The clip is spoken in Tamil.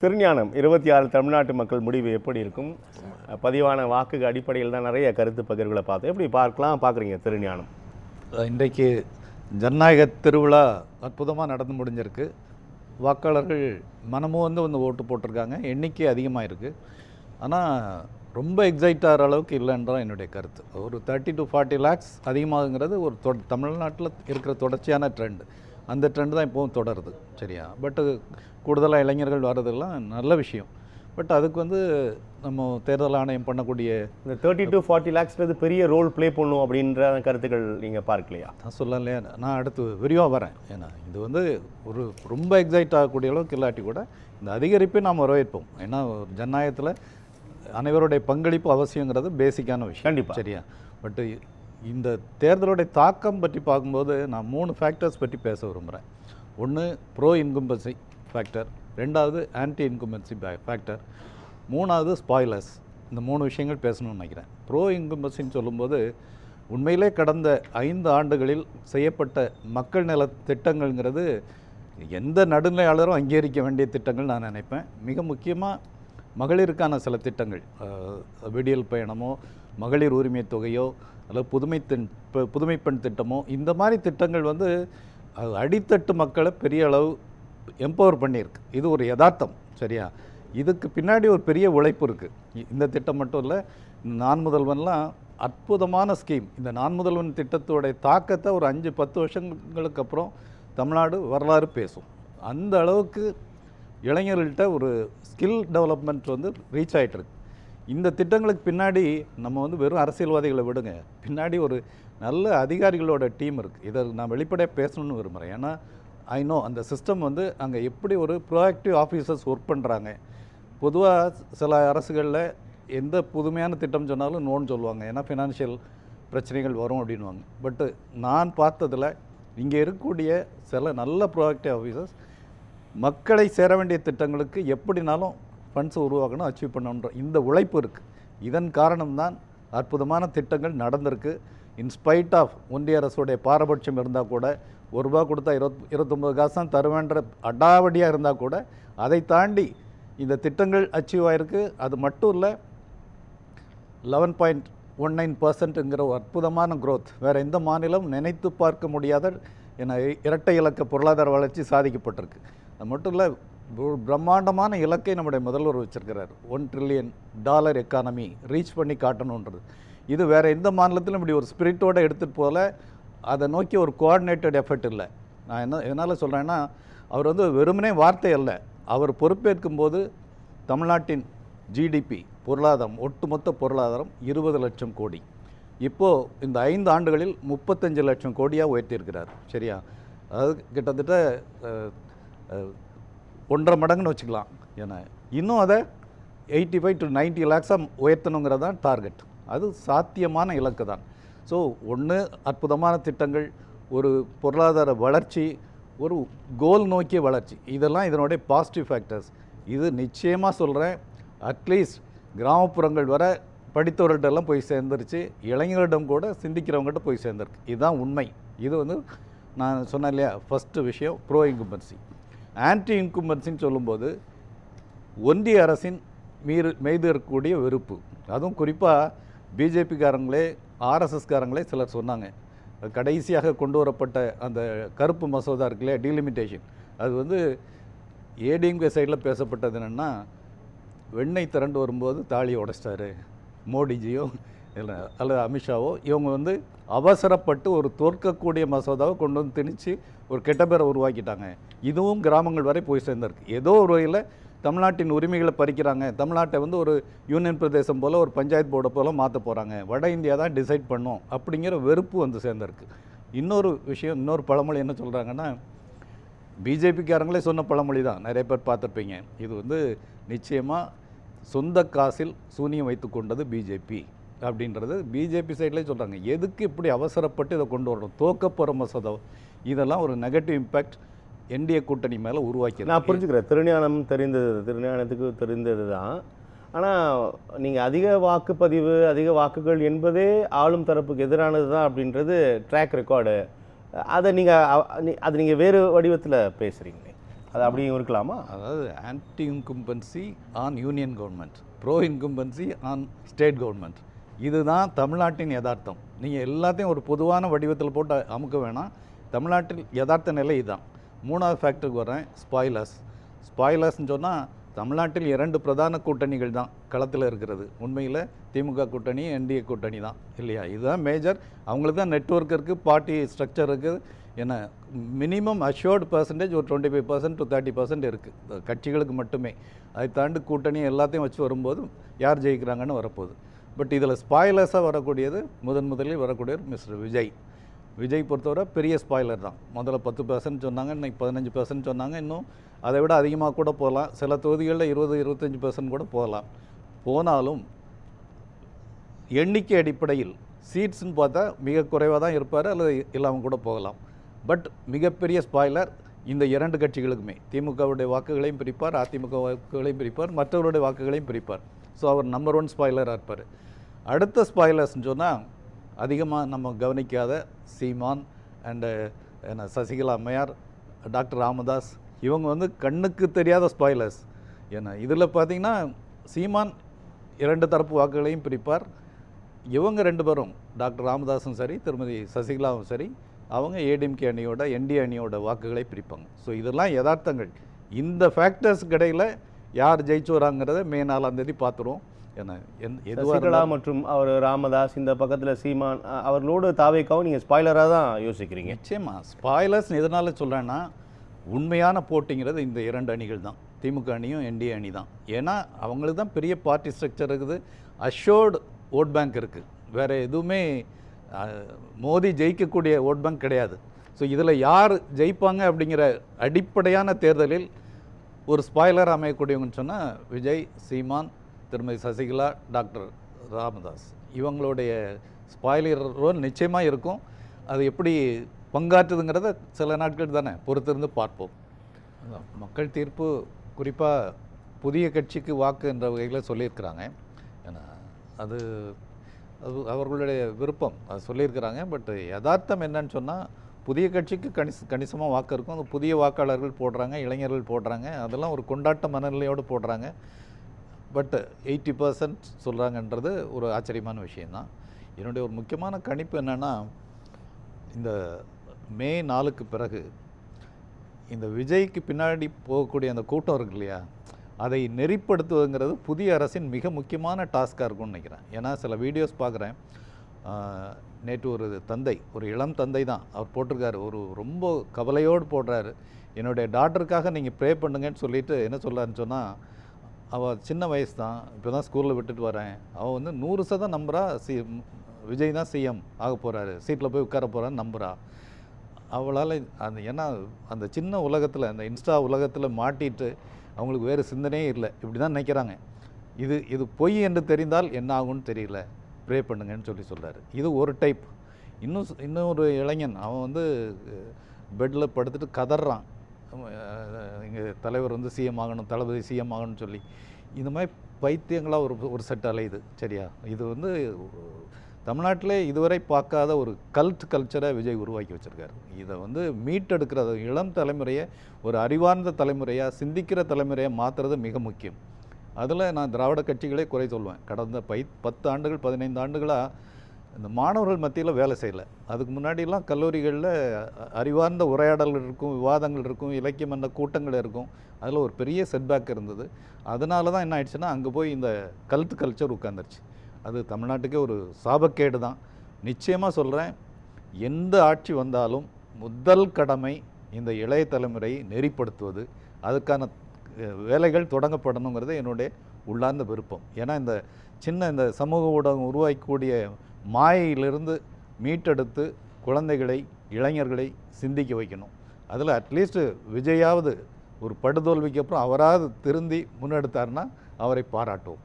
திருஞானம் 26 தமிழ்நாட்டு மக்கள் முடிவு எப்படி இருக்கும்? பதிவான வாக்கு அடிப்படையில் தான் நிறைய கருத்து பகிர்வுகளை பார்த்தோம். எப்படி பார்க்குறீங்க திருஞானம்? இன்றைக்கு ஜனநாயக திருவிழா அற்புதமாக நடந்து முடிஞ்சிருக்கு. வாக்காளர்கள் மனமும் வந்து ஓட்டு போட்டிருக்காங்க. எண்ணிக்கை அதிகமாக இருக்குது. ஆனால் ரொம்ப எக்ஸைட் ஆகிற அளவுக்கு இல்லைன்றான் என்னுடைய கருத்து. ஒரு 30 to 40 lakhs அதிகமாகுங்கிறது ஒரு தமிழ்நாட்டில் இருக்கிற தொடர்ச்சியான ட்ரெண்டு. அந்த ட்ரெண்டு தான் இப்போவும் தொடருது. சரியா? பட்டு கூடுதலாக இளைஞர்கள் வர்றதெல்லாம் நல்ல விஷயம். பட் அதுக்கு வந்து நம்ம தேர்தல் ஆணையம் பண்ணக்கூடிய இந்த 30 to 40 lakhs பெரிய ரோல் ப்ளே பண்ணும் அப்படின்ற கருத்துக்கள் நீங்கள் பார்க்கலையா? நான் சொல்லலையா, நான் அடுத்து விரிவாக வரேன். ஏன்னா இது வந்து ஒரு ரொம்ப எக்ஸைட் ஆகக்கூடிய அளவுக்கு இல்லாட்டி கூட இந்த அதிகரிப்பை நாம் வரவேற்போம். ஏன்னா ஜனநாயகத்தில் அனைவருடைய பங்களிப்பு அவசியங்கிறது பேசிக்கான விஷயம். கண்டிப்பாக. சரியா? பட்டு இந்த தேர்தலுடைய தாக்கம் பற்றி பார்க்கும்போது நான் 3 ஃபேக்டர்ஸ் பற்றி பேச விரும்புகிறேன். ஒன்று ப்ரோ இன்கும்பன்சி ஃபேக்டர், ரெண்டாவது ஆன்டி இன்கும்பன்சி ஃபேக்டர், மூணாவது ஸ்பாய்லர்ஸ். இந்த 3 விஷயங்கள் பேசணும்னு நினைக்கிறேன். ப்ரோ இன்கும்பன்சின்னு சொல்லும்போது உண்மையிலே கடந்த 5 ஆண்டுகளில் செய்யப்பட்ட மக்கள் நல திட்டங்கள்ங்கிறது எந்த நடுநிலையாளரும் அங்கீகரிக்க வேண்டிய திட்டங்கள் நான் நினைப்பேன். மிக முக்கியமாக மகளிருக்கான சில திட்டங்கள், விடியல் பயணமோ மகளிர் உரிமை தொகையோ அல்லது புதுமை பெண் திட்டமோ, இந்த மாதிரி திட்டங்கள் வந்து அடித்தட்டு மக்களை பெரிய அளவு எம்பவர் பண்ணியிருக்கு. இது ஒரு யதார்த்தம். சரியா? இதுக்கு பின்னாடி ஒரு பெரிய உழைப்பு இருக்குது. இந்த திட்டம் மட்டும் இல்லை, நான் முதல்வன்லாம் அற்புதமான ஸ்கீம். இந்த நான் முதல்வன் திட்டத்தோடைய தாக்கத்தை ஒரு 5-10 வருஷங்களுக்கு அப்புறம் தமிழ்நாடு வரலாறு பேசும். அந்த அளவுக்கு இளைஞர்கள்ட்ட ஒரு ஸ்கில் டெவலப்மெண்ட் வந்து ரீச் ஆகிட்டுருக்கு. இந்த திட்டங்களுக்கு பின்னாடி நம்ம வந்து வெறும் அரசியல்வாதிகளை விடுங்க, பின்னாடி ஒரு நல்ல அதிகாரிகளோட டீம் இருக்குது. இதை நான் வெளிப்படையாக பேசணும்னு விரும்புகிறேன். ஏன்னா ஐ நோ அந்த சிஸ்டம் வந்து அங்கே எப்படி ஒரு ப்ரோஆக்டிவ் ஆஃபீஸர்ஸ் ஒர்க் பண்ணுறாங்க. பொதுவாக சில அரசுகளில் எந்த புதுமையான திட்டம் சொன்னாலும் நோன்னு சொல்லுவாங்க, ஏன்னா ஃபினான்ஷியல் பிரச்சனைகள் வரும் அப்படின்வாங்க. பட்டு நான் பார்த்ததில் இங்கே இருக்கக்கூடிய சில நல்ல ப்ரோஆக்டிவ் ஆஃபீஸர்ஸ் மக்களை சேர வேண்டிய திட்டங்களுக்கு எப்படினாலும் ஃபண்ட்ஸை உருவாக்கணும், அச்சீவ் பண்ணணுன்ற இந்த உழைப்பு இருக்குது. இதன் காரணம்தான் அற்புதமான திட்டங்கள் நடந்திருக்கு. இன்ஸ்பைட் ஆஃப் ஒன்றிய அரசுடைய பாரபட்சம் இருந்தால் கூட, ₹1 கொடுத்தா 29 காசு தான் தருவேன்ற அடாவடியாக இருந்தால் கூட அதை தாண்டி இந்த திட்டங்கள் அச்சீவ் ஆகிருக்கு. அது மட்டும் இல்லை, 11.19%ங்கிற ஒரு அற்புதமான க்ரோத் வேறு எந்த மாநிலம் நினைத்து பார்க்க முடியாத என இரட்டை இலக்க பொருளாதார வளர்ச்சி சாதிக்கப்பட்டிருக்கு. அது மட்டும் இல்லை, பிரம்மாண்டமான இலக்கை நம்முடைய முதல்வர் வச்சிருக்கிறார். $1 trillion எக்கானமி ரீச் பண்ணி காட்டணுன்றது. இது வேறு எந்த மாநிலத்திலும் இப்படி ஒரு ஸ்பிரிட்டோடு எடுத்துகிட்டு போகல. அதை நோக்கி ஒரு கோஆர்டினேட்டட் எஃபர்ட் இல்லை. நான் என்னால் சொல்கிறேன்னா, அவர் வந்து வெறுமனே வார்த்தை அல்ல, அவர் பொறுப்பேற்கும் போது தமிழ்நாட்டின் ஜிடிபி பொருளாதாரம், ஒட்டுமொத்த பொருளாதாரம் 20 லட்சம் கோடி. இப்போது இந்த 5 ஆண்டுகளில் 35 லட்சம் கோடியாக உயர்த்தியிருக்கிறார். சரியா? அதாவது கிட்டத்தட்ட 1.5 மடங்குன்னு வச்சுக்கலாம். ஏன்னா இன்னும் அதை 85 to 90 lakhs உயர்த்தணுங்கிறது தான் டார்கெட். அது சாத்தியமான இலக்கு தான். ஸோ ஒன்று அற்புதமான திட்டங்கள், ஒரு பொருளாதார வளர்ச்சி, ஒரு கோல் நோக்கிய வளர்ச்சி, இதெல்லாம் இதனுடைய பாசிட்டிவ் ஃபேக்டர்ஸ். இது நிச்சயமாக சொல்கிறேன், அட்லீஸ்ட் கிராமப்புறங்கள் வர படித்தவர்கள்ட்டெல்லாம் போய் சேர்ந்துருச்சு, இளைஞர்களிடம் கூட சிந்திக்கிறவங்ககிட்ட போய் சேர்ந்துருக்கு. இதுதான் உண்மை. இது வந்து நான் சொன்னேன் இல்லையா, ஃபஸ்ட்டு விஷயம் ப்ரோ இன்கும்பன்சி. ஆன்டி இன்கும்பன்சின்னு சொல்லும்போது ஒன்றிய அரசின் மீது இருக்கக்கூடிய வெறுப்பு. அதுவும் குறிப்பாக பிஜேபிக்காரங்களே ஆர்எஸ்எஸ்காரங்களே சிலர் சொன்னாங்க, கடைசியாக கொண்டு வரப்பட்ட அந்த கருப்பு மசோதா இருக்குல்ல, டீலிமிட்டேஷன், அது வந்து ஏடிஎம்கே சைடில் பேசப்பட்டது என்னென்னா, வெண்ணெய் திரண்டு வரும்போது தாலியை உடைச்சிட்டாரு மோடிஜியோ இல்லை அல்லது அமித்ஷாவோ. இவங்க வந்து அவசரப்பட்டு ஒரு தோற்கக்கூடிய மசோதாவை கொண்டு வந்து திணிச்சு ஒரு கெட்ட பேரை உருவாக்கிட்டாங்க. இதுவும் கிராமங்கள் வரை போய் சேர்ந்திருக்கு. ஏதோ ஒரு வகையில் தமிழ்நாட்டின் உரிமைகளை பறிக்கிறாங்க, தமிழ்நாட்டை வந்து ஒரு யூனியன் பிரதேசம் போல், ஒரு பஞ்சாயத்து போர்டை போல் மாற்ற போகிறாங்க, வட இந்தியா தான் டிசைட் பண்ணும் அப்படிங்கிற வெறுப்பு வந்து சேர்ந்திருக்கு. இன்னொரு விஷயம், இன்னொரு பழமொழி என்ன சொல்கிறாங்கன்னா, பிஜேபிக்காரங்களே சொன்ன பழமொழி தான், நிறைய பேர் பார்த்துருப்பீங்க. இது வந்து நிச்சயமாக சொந்த காசில் சூனியம் வைத்து கொண்டது பிஜேபி அப்படின்றது பிஜேபி சைட்லேயே சொல்கிறாங்க. எதுக்கு இப்படி அவசரப்பட்டு இதை கொண்டு வரணும், தோக்க போகிற மசோதா, இதெல்லாம் ஒரு நெகட்டிவ் இம்பேக்ட் என்டிஏ கூட்டணி மேலே உருவாக்கி. நான் புரிஞ்சுக்கிறேன், திருஞானத்துக்கு தெரிந்தது தான். ஆனால் நீங்கள் அதிக வாக்குப்பதிவு, அதிக வாக்குகள் என்பதே ஆளும் தரப்புக்கு எதிரானது தான் அப்படின்றது ட்ராக் ரெக்கார்டு. அதை நீங்கள் வேறு வடிவத்தில் பேசுகிறீங்களே. அது அப்படியும் இருக்கலாமா? அதாவது anti incumbency on union government, pro incumbency on state government, இதுதான் தமிழ்நாட்டின் யதார்த்தம். நீங்கள் எல்லாத்தையும் ஒரு பொதுவான வடிவத்தில் போட்டு அமுக்க வேணாம். தமிழ்நாட்டில் யதார்த்த நிலை இதுதான். மூணாவது ஃபேக்டருக்கு வரேன், ஸ்பாய்லர்ஸ்ன்னு சொன்னால் தமிழ்நாட்டில் 2 பிரதான கூட்டணிகள் தான் களத்தில் இருக்கிறது. உண்மையில் திமுக கூட்டணி, என்டிஏ கூட்டணி தான் இல்லையா? இதுதான் மேஜர். அவங்களுக்கு தான் நெட்வொர்க் இருக்குது, பார்ட்டி ஸ்ட்ரக்சர் இருக்குது. என்ன மினிமம் அஷ்யூர்டு பர்சன்டேஜ் ஒரு 25% to 30% இருக்குது கட்சிகளுக்கு மட்டுமே. அதை தாண்டி கூட்டணி எல்லாத்தையும் வச்சு வரும்போது யார் ஜெயிக்கிறாங்கன்னு வரப்போகுது. பட் இதில் ஸ்பாய்லர்ஸாக வரக்கூடியது முதலில் வரக்கூடியவர் மிஸ்டர் விஜய் பொறுத்தவரை பெரிய ஸ்பாய்லர் தான். முதல்ல 10% சொன்னாங்க, இன்னைக்கு 15% சொன்னாங்க. இன்னும் அதை விட அதிகமாக கூட போகலாம். சில தொகுதிகளில் 20-25% கூட போகலாம். போனாலும் எண்ணிக்கை அடிப்படையில் சீட்ஸ்ன்னு பார்த்தா மிக குறைவாக தான் இருப்பார், அல்லது இல்லாமல் கூட போகலாம். பட் மிகப்பெரிய ஸ்பாய்லர் இந்த 2 கட்சிகளுக்குமே. திமுகவுடைய வாக்குகளையும் பிரிப்பார், அதிமுக வாக்குகளையும் பிரிப்பார், மற்றவருடைய வாக்குகளையும் பிரிப்பார். ஸோ அவர் நம்பர் 1 ஸ்பாய்லராக இருப்பார். அடுத்த ஸ்பாய்லர்ஸ்ன்னு சொன்னால் அதிகமாக நம்ம கவனிக்காத சீமான் and Sasikala Ammaiyar, doctor Ramadoss, இவங்க கண்ணுக்கு தெரியாத ஸ்பாய்லர்ஸ். ஏன்னா இதில் பார்த்திங்கன்னா சீமான் 2 தரப்பு வாக்குகளையும் பிரிப்பார். இவங்க 2 பேரும், டாக்டர் ராமதாஸும் சரி, திருமதி சசிகலாவும் சரி, அவங்க ஏடிஎம்கே அணியோட, என்டிஏ அணியோட வாக்குகளை பிரிப்பாங்க. ஸோ இதெல்லாம் யதார்த்தங்கள். இந்த ஃபேக்டர்ஸ்க்கு இடையில் யார் ஜெயிச்சு வராங்கிறத மே 4ஆம் தேதி பார்த்துருவோம். ஏன்னா சசிகலா மற்றும் அவர் ராமதாஸ், இந்த பக்கத்தில் சீமான், அவர்களோடு தாவேக்காவும் நீங்கள் ஸ்பாய்லராக தான் யோசிக்கிறீங்க? நிச்சயமாக ஸ்பாய்லர்ஸ் எதனால சொல்கிறேன்னா, உண்மையான போட்டிங்கிறது இந்த 2 அணிகள் தான், திமுக அணியும் என்டிஏ அணி தான். ஏன்னா அவங்களுக்கு தான் பெரிய பார்ட்டி ஸ்ட்ரக்சர் இருக்குது, அஷ்யூர்டு ஓட் பேங்க் இருக்குது. வேறு எதுவுமே மோடி ஜெயிக்கக்கூடிய ஓட் பேங்க் கிடையாது. ஸோ இதில் யார் ஜெயிப்பாங்க அப்படிங்கிற அடிப்படையான தேர்தலில் ஒரு ஸ்பாய்லர் அமையக்கூடியவங்கன்னு சொன்னால் விஜய், சீமான், திருமதி சசிகலா, டாக்டர் ராமதாஸ், இவங்களுடைய ஸ்பாய்லர் ரோல் நிச்சயமாக இருக்கும். அது எப்படி பங்காற்றுதுங்கிறத சில நாட்கள் தானே பொறுத்திருந்து பார்ப்போம். மக்கள் தீர்ப்பு குறிப்பாக புதிய கட்சிக்கு வாக்கு என்ற வகையில் சொல்லியிருக்கிறாங்க. ஏன்னா அது அவர்களுடைய விருப்பம், அது சொல்லியிருக்கிறாங்க. பட் யதார்த்தம் என்னன்னு சொன்னால் புதிய கட்சிக்கு கணிசமாக வாக்கு இருக்கும். அந்த புதிய வாக்காளர்கள் போடுறாங்க, இளைஞர்கள் போடுறாங்க, அதெல்லாம் ஒரு கொண்டாட்ட மனநிலையோடு போடுறாங்க. பட் 80% சொல்கிறாங்கன்றது ஒரு ஆச்சரியமான விஷயந்தான். என்னுடைய ஒரு முக்கியமான கணிப்பு என்னென்னா, இந்த மே 4க்கு பிறகு இந்த விஜய்க்கு பின்னாடி போகக்கூடிய அந்த கூட்டம் இருக்கு இல்லையா, அதை நெறிப்படுத்துவதுங்கிறது புதிய அரசின் மிக முக்கியமான டாஸ்காக இருக்கும்னு நினைக்கிறேன். ஏன்னா சில வீடியோஸ் பார்க்குறேன். நேற்று ஒரு தந்தை, ஒரு இளம் தந்தை தான், அவர் போட்டிருக்காரு, ஒரு ரொம்ப கவலையோடு போடுறாரு, என்னுடைய டாக்டருக்காக நீங்கள் ப்ரே பண்ணுங்கன்னு சொல்லிட்டு என்ன சொல்கிறாருன்னு சொன்னால், அவள் சின்ன வயசு தான், இப்போ தான் ஸ்கூலில் விட்டுட்டு வரேன், அவள் 100% நம்புறா விஜய் தான் சிஎம் ஆக போகிறாரு, சீட்டில் போய் உட்கார போகிறான்னு நம்புகிறா. அவளால் ஏன்னா அந்த சின்ன உலகத்தில், அந்த இன்ஸ்டா உலகத்தில் மாட்டிட்டு அவங்களுக்கு வேறு சிந்தனையே இல்லை, இப்படி தான் நினைக்கிறாங்க. இது பொய் என்று தெரிந்தால் என்ன ஆகும்னு தெரியல, ப்ரே பண்ணுங்கன்னு சொல்கிறாரு. இது ஒரு டைப். இன்னொரு இளைஞன், அவன் பெட்டில் படுத்துட்டு கதறான், எங்கள் தலைவர் சிஎம் ஆகணும், தளபதி சிஎம் ஆகணும்னு சொல்லி. இந்த மாதிரி பைத்தியங்களாக ஒரு செட் அலையுது. சரியா? இது தமிழ்நாட்டிலே இதுவரை பார்க்காத ஒரு கல்ச்சரை விஜய் உருவாக்கி வச்சுருக்காரு. இதை மீட்டெடுக்கிறது, இளம் தலைமுறையை ஒரு அறிவார்ந்த தலைமுறையாக, சிந்திக்கிற தலைமுறையாக மாற்றுறது மிக முக்கியம். அதில் நான் திராவிட கட்சிகளே குறை சொல்வேன். கடந்த 10 ஆண்டுகள் 15 ஆண்டுகளாக இந்த மாணவர்கள் மத்தியில் வேலை செய்யலை. அதுக்கு முன்னாடிலாம் கல்லூரிகளில் அறிவார்ந்த உரையாடல்கள் இருக்கும், விவாதங்கள் இருக்கும், இலக்கியம் என்ற கூட்டங்கள் இருக்கும். அதில் ஒரு பெரிய செட்பேக் இருந்தது. அதனால தான் என்ன ஆயிடுச்சுன்னா, அங்கே போய் இந்த கல்ச்சர் உட்காந்துருச்சு. அது தமிழ்நாட்டுக்கே ஒரு சாபக்கேடு தான். நிச்சயமாக சொல்கிறேன், எந்த ஆட்சி வந்தாலும் முதல் கடமை இந்த இளைய தலைமுறையை நெறிப்படுத்துவது, அதுக்கான வேலைகள் தொடங்கப்படணுங்கிறது என்னுடைய உள்ளார்ந்த விருப்பம். ஏன்னா இந்த சமூக ஊடகம் உருவாக்கக்கூடிய மாயையிலிருந்து மீட்டெடுத்து குழந்தைகளை, இளைஞர்களை சிந்திக்க வைக்கணும். அதில் அட்லீஸ்ட் விஜயாவது ஒரு படுதோல்விக்கு அப்புறம் அவராவது திருந்தி முன்னெடுத்தார்னா அவரை பாராட்டுவோம்.